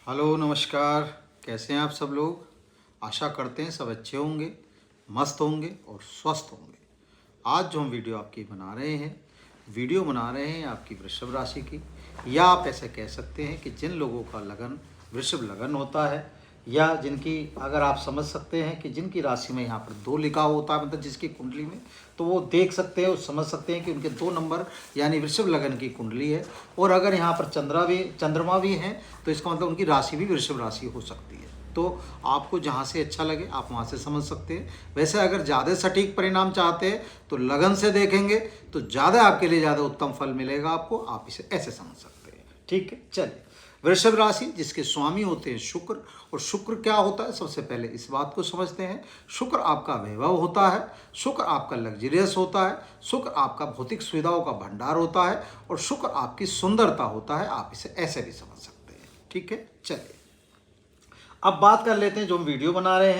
Hello नमस्कार। कैसे हैं आप सब लोग। आशा करते हैं सब अच्छे होंगे, मस्त होंगे और स्वस्थ होंगे। आज जो हम वीडियो आपकी बना रहे हैं आपकी वृषभ राशि की, या आप ऐसे कह सकते हैं कि जिन लोगों का लगन वृषभ लगन होता है, या जिनकी अगर आप समझ सकते हैं कि जिनकी राशि में यहाँ पर 2 लिखा होता है, मतलब जिसकी कुंडली में, तो वो देख सकते हैं और समझ सकते हैं कि उनके 2 नंबर यानी वृषभ लगन की कुंडली है। और अगर यहाँ पर चंद्रमा भी हैं तो इसका मतलब उनकी राशि भी वृषभ राशि हो सकती है। तो आपको जहाँ से अच्छा लगे आप वहाँ से समझ सकते हैं। वैसे अगर ज़्यादा सटीक परिणाम चाहते हैं तो लगन से देखेंगे तो ज़्यादा आपके लिए ज़्यादा उत्तम फल मिलेगा आपको। आप इसे ऐसे समझ सकते हैं। ठीक है, चलिए। वृषभ राशि जिसके स्वामी होते हैं शुक्र, और शुक्र क्या होता है सबसे पहले इस बात को समझते हैं। शुक्र आपका वैभव होता है, शुक्र आपका लग्जरियस होता है, शुक्र आपका भौतिक सुविधाओं का भंडार होता है, और शुक्र आपकी सुंदरता होता है। आप इसे ऐसे भी समझ सकते हैं। ठीक है, चलिए अब बात कर लेते हैं जो हम वीडियो बना रहे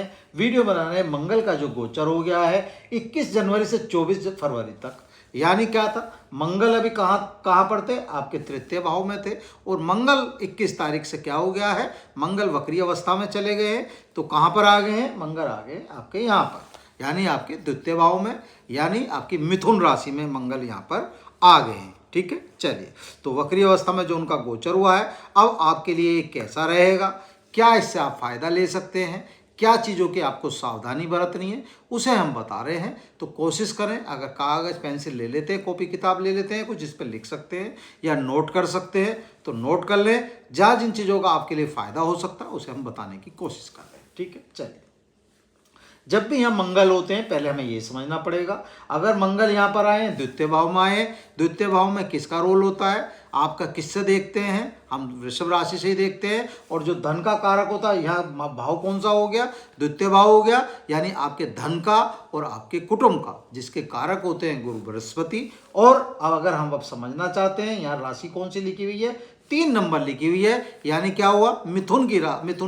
हैं। मंगल का जो गोचर हो गया है 21 जनवरी से 24 फरवरी तक। यानी क्या था, मंगल अभी कहाँ पर थे, आपके तृतीय भाव में थे, और मंगल 21 तारीख से क्या हो गया है, मंगल वक्री अवस्था में चले गए हैं। तो कहाँ पर आ गए हैं, मंगल आ गए आपके यहाँ पर, यानी आपके द्वितीय भाव में, यानी आपकी मिथुन राशि में मंगल यहाँ पर आ गए हैं। ठीक है, चलिए। तो वक्री अवस्था में जो उनका गोचर हुआ है, अब आपके लिए कैसा रहेगा, क्या इससे आप फायदा ले सकते हैं, क्या चीज़ों की आपको सावधानी बरतनी है, उसे हम बता रहे हैं। तो कोशिश करें, अगर कागज़ पेंसिल ले लेते हैं, कॉपी किताब ले लेते हैं कुछ जिस पर लिख सकते हैं या नोट कर सकते हैं तो नोट कर लें। जहाँ जिन चीज़ों का आपके लिए फ़ायदा हो सकता है उसे हम बताने की कोशिश कर रहे हैं। ठीक है, चलिए। जब भी यहाँ मंगल होते हैं पहले हमें ये समझना पड़ेगा, अगर मंगल यहाँ पर आए, द्वितीय भाव में आए, द्वितीय भाव में किसका रोल होता है, आपका किससे देखते हैं, हम वृषभ राशि से ही देखते हैं। और जो धन का कारक होता है, यहाँ भाव कौन सा हो गया, द्वितीय भाव हो गया, यानी आपके धन का और आपके कुटुंब का, जिसके कारक होते हैं गुरु बृहस्पति। और अब अगर हम अब समझना चाहते हैं, यहाँ राशि कौन सी लिखी हुई है, 3 नंबर लिखी हुई है, यानी क्या हुआ, मिथुन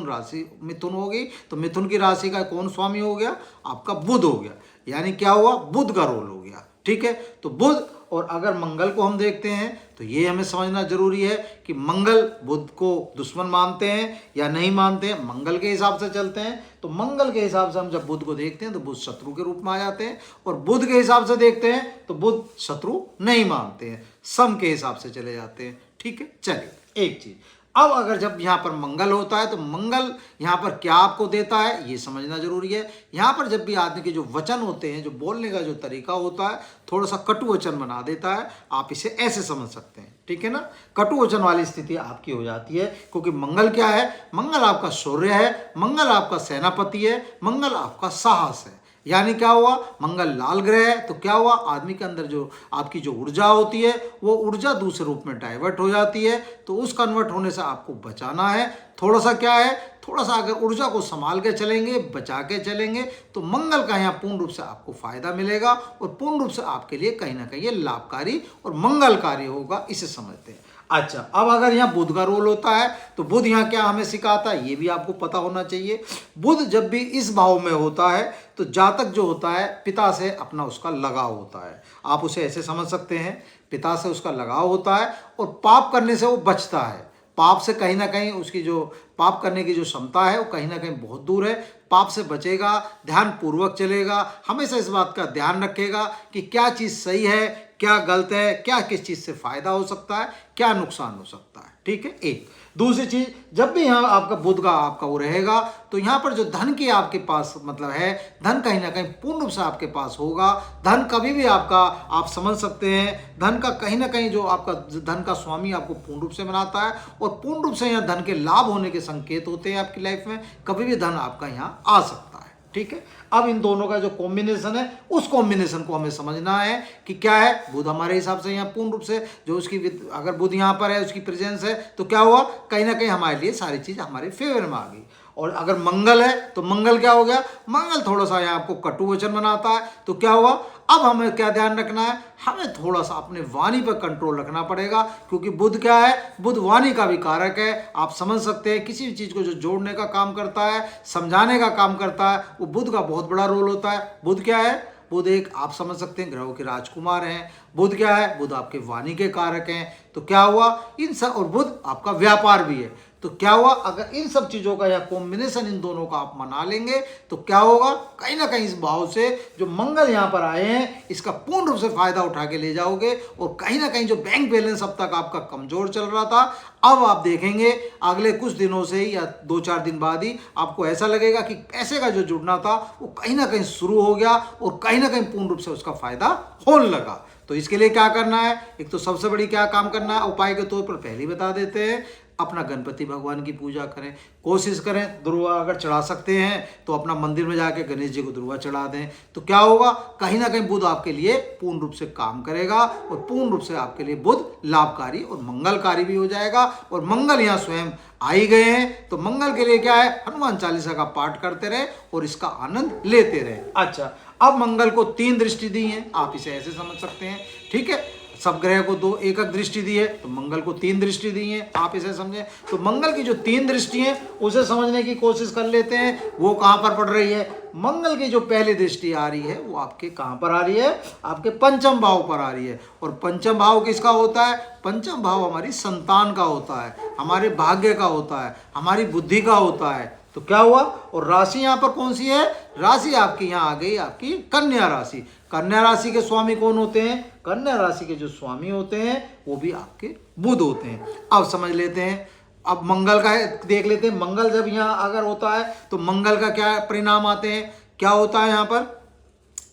राशि, मिथुन हो गई। तो मिथुन की राशि का कौन स्वामी हो गया, आपका बुध हो गया, यानी क्या हुआ, बुध का रोल हो गया। ठीक है, तो बुध, और अगर मंगल को हम देखते हैं तो ये हमें समझना जरूरी है कि मंगल बुध को दुश्मन मानते हैं या नहीं मानते हैं। मंगल के हिसाब से चलते हैं तो मंगल के हिसाब से हम जब बुध को देखते हैं तो बुध शत्रु के रूप में आ जाते हैं, और बुध के हिसाब से देखते हैं तो बुध शत्रु नहीं मानते हैं, सम के हिसाब से चले जाते हैं। ठीक है, चलिए। एक चीज, अब अगर जब यहाँ पर मंगल होता है तो मंगल यहाँ पर क्या आपको देता है ये समझना जरूरी है। यहाँ पर जब भी आदमी के जो वचन होते हैं, जो बोलने का जो तरीका होता है, थोड़ा सा कटु वचन बना देता है। आप इसे ऐसे समझ सकते हैं। ठीक है ना, कटु वचन वाली स्थिति आपकी हो जाती है, क्योंकि मंगल क्या है, मंगल आपका शौर्य है, मंगल आपका सेनापति है, मंगल आपका साहस है। यानी क्या हुआ, मंगल लाल ग्रह है तो क्या हुआ, आदमी के अंदर जो आपकी जो ऊर्जा होती है वो ऊर्जा दूसरे रूप में डाइवर्ट हो जाती है। तो उस कन्वर्ट होने से आपको बचाना है। थोड़ा सा क्या है, थोड़ा सा अगर ऊर्जा को संभाल के चलेंगे, बचा के चलेंगे, तो मंगल का यहाँ पूर्ण रूप से आपको फायदा मिलेगा, और पूर्ण रूप से आपके लिए कहीं ना कहीं ये लाभकारी और मंगलकारी होगा, इसे समझते हैं। अच्छा, अब अगर यहाँ बुध का रोल होता है तो बुध यहाँ क्या हमें सिखाता है, ये भी आपको पता होना चाहिए। बुध जब भी इस भाव में होता है तो जातक जो होता है पिता से अपना उसका लगाव होता है। आप उसे ऐसे समझ सकते हैं, पिता से उसका लगाव होता है, और पाप करने से वो बचता है। पाप से कहीं ना कहीं उसकी जो पाप करने की जो क्षमता है वो कहीं ना कहीं बहुत दूर है। पाप से बचेगा, ध्यान पूर्वक चलेगा, हमेशा इस बात का ध्यान रखेगा कि क्या चीज़ सही है, क्या गलत है, क्या किस चीज़ से फायदा हो सकता है, क्या नुकसान हो सकता है। ठीक है, एक दूसरी चीज, जब भी यहाँ आपका बुध का आपका वो रहेगा तो यहाँ पर जो धन की आपके पास मतलब है, धन कहीं ना कहीं पूर्ण रूप से आपके पास होगा। धन कभी भी आपका, आप समझ सकते हैं, धन का कहीं ना कहीं जो आपका धन का स्वामी आपको पूर्ण रूप से बनाता है, और पूर्ण रूप से यहाँ धन के लाभ होने के संकेत होते हैं आपकी लाइफ में। कभी भी धन आपका यहाँ आ सकता है। ठीक है, अब इन दोनों का जो कॉम्बिनेशन है उस कॉम्बिनेशन को हमें समझना है कि क्या है। बुध हमारे हिसाब से यहाँ पूर्ण रूप से जो उसकी, अगर बुध यहाँ पर है, उसकी प्रेजेंस है, तो क्या हुआ, कहीं ना कहीं हमारे लिए सारी चीज़ हमारे फेवर में आ गई। और अगर मंगल है तो मंगल क्या हो गया, मंगल थोड़ा सा यहाँ आपको कटु वचन बनाता है, तो क्या हुआ, अब हमें क्या ध्यान रखना है, हमें थोड़ा सा अपने वाणी पर कंट्रोल रखना पड़ेगा, क्योंकि बुध क्या है, बुध वाणी का भी कारक है। आप समझ सकते हैं, किसी भी चीज़ को जो जोड़ने का काम करता है, समझाने का काम करता है, वो बुध का बहुत बड़ा रोल होता है। बुध क्या है, बुध एक आप समझ सकते हैं ग्रहों के राजकुमार हैं। बुध क्या है, बुध आपके वाणी के कारक हैं। तो क्या हुआ, इन सब, और बुध आपका व्यापार भी है। तो क्या हुआ, अगर इन सब चीज़ों का या कॉम्बिनेशन इन दोनों का आप मना लेंगे तो क्या होगा, कहीं ना कहीं इस भाव से जो मंगल यहाँ पर आए हैं इसका पूर्ण रूप से फायदा उठा के ले जाओगे। और कहीं ना कहीं जो बैंक बैलेंस अब तक आपका कमजोर चल रहा था, अब आप देखेंगे अगले कुछ दिनों से ही या 2-4 दिन बाद ही आपको ऐसा लगेगा कि पैसे का जो जुड़ना था वो कहीं ना कहीं शुरू हो गया और कहीं ना कहीं पूर्ण रूप से उसका फायदा होने लगा। तो इसके लिए क्या करना है, एक तो सबसे बड़ी क्या काम करना है, उपाय के तौर पर पहले ही बता देते हैं, अपना गणपति भगवान की पूजा करें, कोशिश करें दुर्वा अगर चढ़ा सकते हैं तो अपना मंदिर में जाके गणेश जी को दुर्वा चढ़ा दें। तो क्या होगा, कहीं ना कहीं बुध आपके लिए पूर्ण रूप से काम करेगा और पूर्ण रूप से आपके लिए बुध लाभकारी और मंगलकारी भी हो जाएगा। और मंगल यहाँ स्वयं आ ही गए हैं, तो मंगल के लिए क्या है, हनुमान चालीसा का पाठ करते रहे और इसका आनंद लेते रहे। अच्छा, अब मंगल को 3 दृष्टि दी है, आप इसे ऐसे समझ सकते हैं, ठीक है। सब ग्रह को 2 एक दृष्टि दी है, तो मंगल को 3 दृष्टि दी है, आप इसे समझें। तो मंगल की जो 3 दृष्टि है उसे समझने की कोशिश कर लेते हैं, वो कहाँ पर पड़ रही है। मंगल की जो पहली दृष्टि आ रही है वो आपके कहाँ पर आ रही है, आपके पंचम भाव पर आ रही है। और पंचम भाव किसका होता है, पंचम भाव हमारी संतान का होता है, हमारे भाग्य का होता है, हमारी बुद्धि का होता है। तो क्या हुआ, और राशि यहाँ पर कौन सी है, राशि आपकी यहाँ आ गई आपकी कन्या राशि। कन्या राशि के स्वामी कौन होते हैं, कन्या राशि के जो स्वामी होते हैं वो भी आपके बुध होते हैं। अब समझ लेते हैं, अब मंगल का देख लेते हैं। मंगल जब यहाँ अगर होता है तो मंगल का क्या परिणाम आते हैं, क्या होता है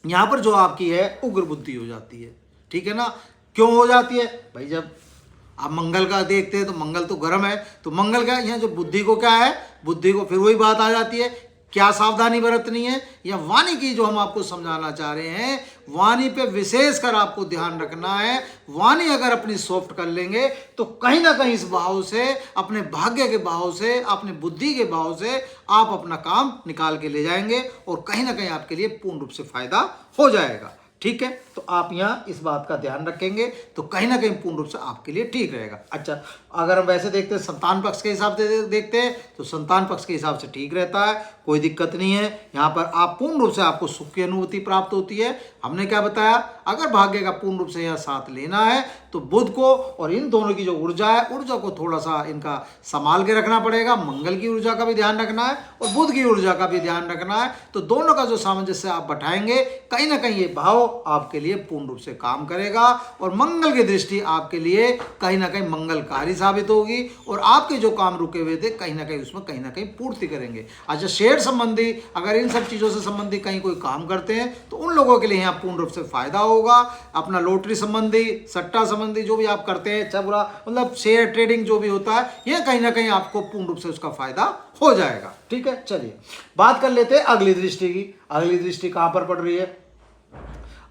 यहाँ पर जो आपकी है उग्र बुद्धि हो जाती है, ठीक है ना। क्यों हो जाती है भाई, जब आप मंगल का देखते हैं तो मंगल तो गर्म है, तो मंगल का यहाँ जो बुद्धि को क्या है, बुद्धि को फिर वही बात आ जाती है, क्या सावधानी बरतनी है, या वाणी की जो हम आपको समझाना चाह रहे हैं, वाणी पे विशेष कर आपको ध्यान रखना है। वाणी अगर अपनी सॉफ्ट कर लेंगे तो कहीं ना कहीं इस भाव से, अपने भाग्य के भाव से, अपने बुद्धि के भाव से आप अपना काम निकाल के ले जाएंगे और कहीं ना कहीं आपके लिए पूर्ण रूप से फायदा हो जाएगा, ठीक है। तो आप यहाँ इस बात का ध्यान रखेंगे तो कहीं ना कहीं पूर्ण रूप से आपके लिए ठीक रहेगा। अच्छा, अगर हम वैसे देखते हैं संतान पक्ष के हिसाब से देखते हैं तो संतान पक्ष के हिसाब से ठीक रहता है, कोई दिक्कत नहीं है। यहाँ पर आप पूर्ण रूप से आपको सुख की अनुभूति प्राप्त होती है। हमने क्या बताया, अगर भाग्य का पूर्ण रूप से यहाँ साथ लेना है तो बुध को और इन दोनों की जो ऊर्जा है, ऊर्जा को थोड़ा सा इनका संभाल के रखना पड़ेगा। मंगल की ऊर्जा का भी ध्यान रखना है और बुध की ऊर्जा का भी ध्यान रखना है। तो दोनों का जो सामंजस्य आप बैठाएंगे, कहीं ना कहीं ये भाव आपके लिए पूर्ण रूप से काम करेगा और मंगल की दृष्टि आपके लिए कहीं ना कहीं मंगलकारी साबित होगी और आपके जो काम रुके हुए थे कहीं ना कहीं पूर्ति करेंगे। अच्छा, शेयर संबंधी अगर इन सब चीज़ों से संबंधित कहीं कोई काम करते हैं तो उन लोगों के लिए यहाँ पूर्ण रूप से फायदा होगा। अपना लॉटरी संबंधी, सट्टा संबंधी जो भी आप करते हैं, अच्छा बुरा मतलब शेयर ट्रेडिंग जो भी होता है, यह कहीं ना कहीं आपको पूर्ण रूप से उसका फायदा हो जाएगा, ठीक है। चलिए बात कर लेते हैं अगली दृष्टि की। अगली दृष्टि कहाँ पर पड़ रही है,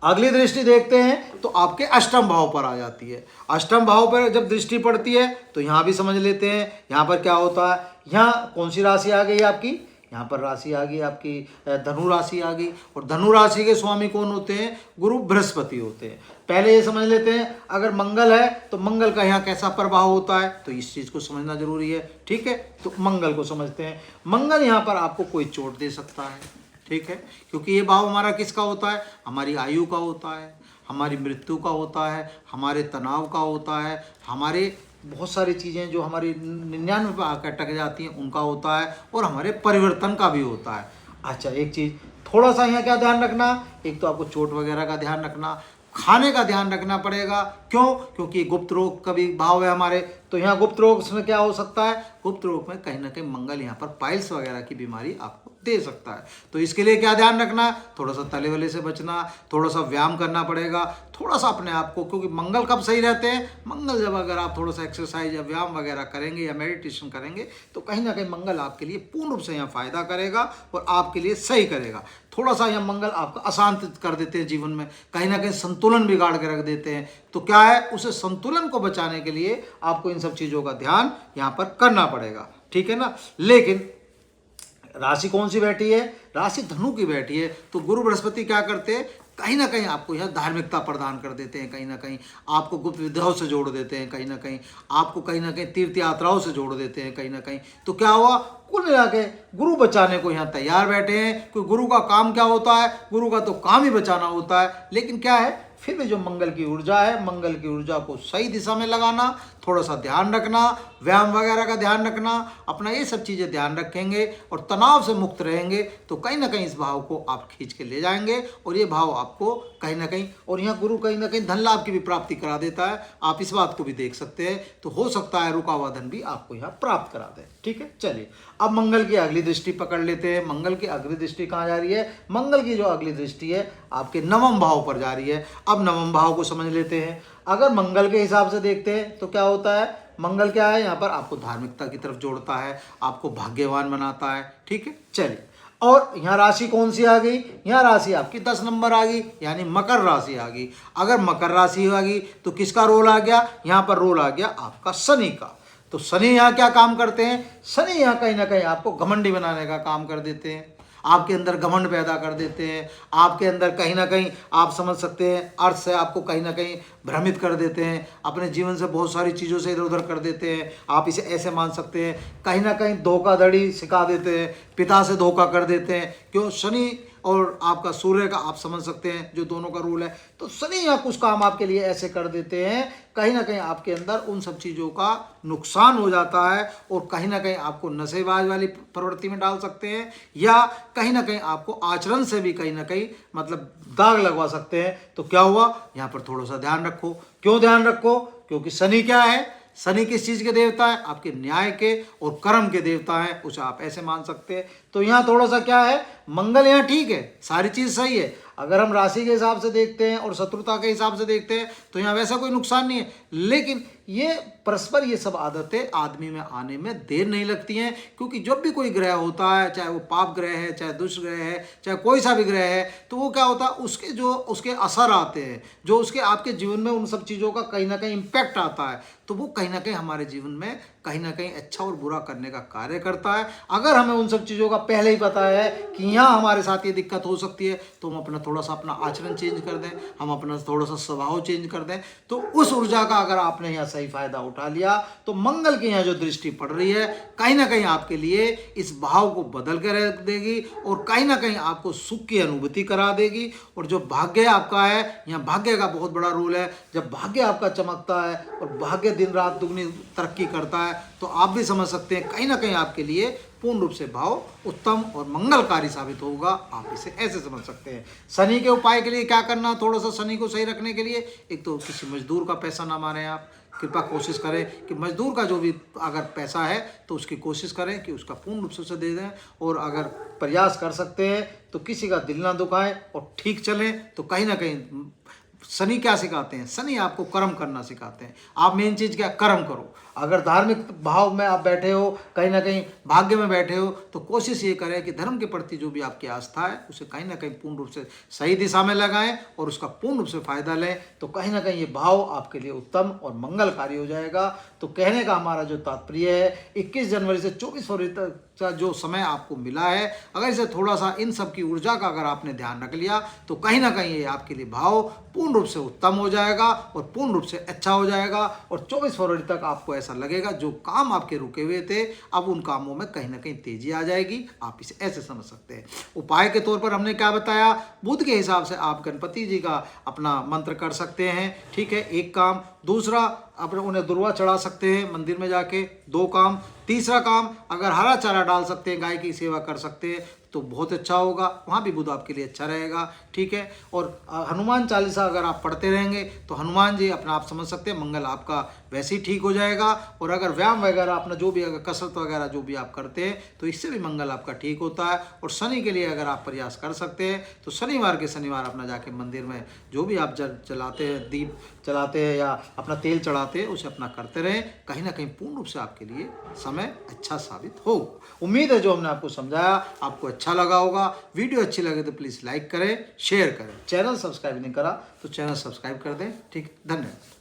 अगली दृष्टि देखते हैं तो आपके अष्टम भाव पर आ जाती है। अष्टम भाव पर जब दृष्टि पड़ती है तो यहाँ भी समझ लेते हैं, यहाँ पर क्या होता है। यहाँ कौन सी राशि आ गई आपकी, यहाँ पर राशि आ गई आपकी धनु राशि आ गई। और धनु राशि के स्वामी कौन होते हैं, गुरु बृहस्पति होते हैं। पहले ये समझ लेते हैं, अगर मंगल है तो मंगल का यहाँ कैसा प्रभाव होता है, तो इस चीज़ को समझना जरूरी है, ठीक है। तो मंगल को समझते हैं। मंगल यहाँ पर आपको कोई चोट दे सकता है, ठीक है, क्योंकि ये भाव हमारा किसका होता है, हमारी आयु का होता है, हमारी मृत्यु का होता है, हमारे तनाव का होता है, हमारे बहुत सारी चीज़ें जो हमारी 99 पे आकर अटक जाती हैं उनका होता है, और हमारे परिवर्तन का भी होता है। अच्छा, एक चीज़ थोड़ा सा यहाँ क्या ध्यान रखना, एक तो आपको चोट वगैरह का ध्यान रखना, खाने का ध्यान रखना पड़ेगा। क्यों, क्योंकि गुप्त रोग का भी भाव है हमारे, तो यहाँ गुप्त रोग में क्या हो सकता है, गुप्त रोग में कहीं ना कहीं मंगल यहाँ पर पाइल्स वगैरह की बीमारी आपको दे सकता है। तो इसके लिए क्या ध्यान रखना, थोड़ा सा तले वले से बचना, थोड़ा सा व्यायाम करना पड़ेगा, थोड़ा सा अपने आप को, क्योंकि मंगल कब सही रहते हैं, मंगल जब अगर आप थोड़ा सा एक्सरसाइज या व्यायाम वगैरह करेंगे या मेडिटेशन करेंगे तो कहीं ना कहीं मंगल आपके लिए पूर्ण रूप से यहाँ फायदा करेगा और आपके लिए सही करेगा। थोड़ा सा यहाँ मंगल आपको अशांत कर देते हैं, जीवन में कहीं ना कहीं संतुलन बिगाड़ के रख देते हैं। तो क्या है, उसे संतुलन को बचाने के लिए आपको इन सब चीज़ों का ध्यान यहाँ पर करना पड़ेगा, ठीक है ना। लेकिन राशि कौन सी बैठी है, राशि धनु की बैठी है, तो गुरु बृहस्पति क्या करते हैं, कहीं ना कहीं आपको यह धार्मिकता प्रदान कर देते हैं, कहीं ना कहीं आपको गुप्त विद्याओं से जोड़ देते हैं, कहीं ना कहीं आपको कहीं ना कहीं तीर्थ यात्राओं से जोड़ देते हैं कहीं ना कहीं। तो क्या हुआ, कुल मिला के गुरु बचाने को यहाँ तैयार बैठे हैं। क्योंकि गुरु का काम क्या होता है, गुरु का तो काम ही बचाना होता है, लेकिन क्या है फिर भी जो मंगल की ऊर्जा है, मंगल की ऊर्जा को सही दिशा में लगाना, थोड़ा सा ध्यान रखना, व्यायाम वगैरह का ध्यान रखना, अपना ये सब चीज़ें ध्यान रखेंगे और तनाव से मुक्त रहेंगे तो कहीं ना कहीं इस भाव को आप खींच के ले जाएंगे और ये भाव आपको कहीं ना कहीं, और यहाँ गुरु कहीं ना कहीं धन लाभ की भी प्राप्ति करा देता है, आप इस बात को भी देख सकते हैं। तो हो सकता है रुका हुआ धन भी आपको यहाँ प्राप्त करा दे। ठीक है, चलिए अब मंगल की अगली दृष्टि पकड़ लेते हैं। मंगल की अगली दृष्टि कहाँ जा रही है? मंगल की जो अगली दृष्टि है आपके नवम भाव पर जा रही है। अब नवम भाव को समझ लेते हैं। अगर मंगल के हिसाब से देखते हैं तो क्या होता है? मंगल क्या है? यहाँ पर आपको धार्मिकता की तरफ जोड़ता है, आपको भाग्यवान बनाता है। ठीक है, चलिए, और यहाँ राशि कौन सी आ गई? यहाँ राशि आपकी 10 नंबर आ गई, यानी मकर राशि आ गई। अगर मकर राशि आ गई तो किसका रोल आ गया? यहाँ पर रोल आ गया आपका शनि का। तो शनि यहाँ क्या काम करते हैं? शनि यहाँ कहीं ना कहीं आपको घमंडी बनाने का काम कर देते हैं, आपके अंदर घमंड पैदा कर देते हैं, आपके अंदर कहीं ना कहीं आप समझ सकते हैं अर्थ से आपको कहीं ना कहीं भ्रमित कर देते हैं, अपने जीवन से बहुत सारी चीज़ों से इधर उधर कर देते हैं। आप इसे ऐसे मान सकते हैं, कहीं ना कहीं धोखाधड़ी सिखा देते हैं, पिता से धोखा कर देते हैं। क्यों? शनि और आपका सूर्य का आप समझ सकते हैं जो दोनों का रूल है। तो शनि यहाँ कुछ काम आपके लिए ऐसे कर देते हैं, कहीं ना कहीं आपके अंदर उन सब चीज़ों का नुकसान हो जाता है और कहीं ना कहीं आपको नशेबाज वाली प्रवृत्ति में डाल सकते हैं, या कहीं ना कहीं आपको आचरण से भी कहीं ना कहीं मतलब दाग लगवा सकते हैं। तो क्या हुआ? यहाँ पर थोड़ा सा ध्यान रखो। क्यों ध्यान रखो? क्योंकि शनि क्या है? शनि किस चीज़ के देवता है? आपके न्याय के और कर्म के देवता है, उसे आप ऐसे मान सकते हैं। तो यहाँ थोड़ा सा क्या है, मंगल यहाँ ठीक है, सारी चीज़ सही है। अगर हम राशि के हिसाब से देखते हैं और शत्रुता के हिसाब से देखते हैं तो यहाँ वैसा कोई नुकसान नहीं है, लेकिन ये परस्पर ये सब आदतें आदमी में आने में देर नहीं लगती हैं। क्योंकि जब भी कोई ग्रह होता है, चाहे वो पाप ग्रह है, चाहे दुष्ट ग्रह है, चाहे कोई सा भी ग्रह है, तो वो क्या होता है, उसके जो उसके असर आते हैं, जो उसके आपके जीवन में उन सब चीज़ों का कहीं ना कहीं इम्पैक्ट आता है, तो वो कहीं ना कहीं हमारे जीवन में कहीं ना कहीं अच्छा और बुरा करने का कार्य करता है। अगर हमें उन सब चीज़ों का पहले ही पता है कि यहाँ हमारे साथ ये दिक्कत हो सकती है, तो हम अपना थोड़ा सा अपना आचरण चेंज कर दें, हम अपना थोड़ा सा स्वभाव चेंज कर दें, तो उस ऊर्जा का अगर आपने यहाँ सही फायदा उठा लिया तो मंगल की यहाँ जो दृष्टि पड़ रही है कहीं ना कहीं आपके लिए इस भाव को बदल कर रख देगी और कहीं ना कहीं आपको सुख की अनुभूति करा देगी। और जो भाग्य आपका है, यहाँ भाग्य का बहुत बड़ा रोल है। जब भाग्य आपका चमकता है और भाग्य दिन रात दुगनी तरक्की करता है तो आप भी समझ सकते हैं कहीं ना कहीं आपके लिए पूर्ण रूप से भाव उत्तम और मंगलकारी साबित होगा। आप इसे ऐसे समझ सकते हैं। शनि के उपाय के लिए क्या करना? थोड़ा सा शनि को सही रखने के लिए एक तो किसी मजदूर का पैसा ना मारें, आप कृपा कोशिश करें कि मजदूर का जो भी अगर पैसा है तो उसकी कोशिश करें कि उसका पूर्ण रूप से उसे दे दें, और अगर प्रयास कर सकते हैं तो किसी का दिल ना दुखाएं और ठीक चलें। तो कहीं ना कहीं शनि क्या सिखाते हैं? शनि आपको कर्म करना सिखाते हैं। आप मेन चीज़ क्या? कर्म करो। अगर धार्मिक भाव में आप बैठे हो, कहीं ना कहीं भाग्य में बैठे हो, तो कोशिश ये करें कि धर्म के प्रति जो भी आपकी आस्था है उसे कहीं ना कहीं पूर्ण रूप से सही दिशा में लगाएं और उसका पूर्ण रूप से फायदा लें। तो कहीं ना कहीं ये भाव आपके लिए उत्तम और मंगलकारी हो जाएगा। तो कहने का हमारा जो तात्पर्य है, 21 जनवरी से 24 फरवरी तक का जो समय आपको मिला है, अगर इसे थोड़ा सा इन सब की ऊर्जा का अगर आपने ध्यान रख लिया तो कहीं ना कहीं ये आपके लिए भाव पूर्ण रूप से उत्तम हो जाएगा और पूर्ण रूप से अच्छा हो जाएगा। और 24 फरवरी तक आपको ऐसा लगेगा जो काम आपके रुके हुए थे अब उन कामों में कहीं ना कहीं तेजी आ जाएगी। आप इसे ऐसे समझ सकते हैं। उपाय के तौर पर हमने क्या बताया? बुध के हिसाब से आप गणपति जी का अपना मंत्र कर सकते हैं, ठीक है, एक काम। दूसरा, अपने उन्हें दुर्वा चढ़ा सकते हैं मंदिर में जाके, 2 काम। तीसरा काम, अगर हरा चारा डाल सकते हैं, गाय की सेवा कर सकते हैं तो बहुत अच्छा होगा, वहाँ भी बुध आपके लिए अच्छा रहेगा, ठीक है। और हनुमान चालीसा अगर आप पढ़ते रहेंगे तो हनुमान जी अपना आप समझ सकते हैं मंगल आपका वैसे ही ठीक हो जाएगा। और अगर व्यायाम वगैरह अपना जो भी अगर कसरत वगैरह जो भी आप करते हैं तो इससे भी मंगल आपका ठीक होता है। और शनि के लिए अगर आप प्रयास कर सकते हैं तो शनिवार के शनिवार अपना जाके मंदिर में जो भी आप जलाते हैं, दीप जलाते हैं या अपना तेल चढ़ाते हैं, उसे अपना करते रहें। कहीं ना कहीं पूर्ण रूप से आपके लिए समय अच्छा साबित हो। उम्मीद है जो हमने आपको समझाया आपको अच्छा लगा होगा। वीडियो अच्छी लगे तो प्लीज़ लाइक करें, शेयर करें। चैनल सब्सक्राइब नहीं करा तो चैनल सब्सक्राइब कर दें, ठीक। धन्यवाद।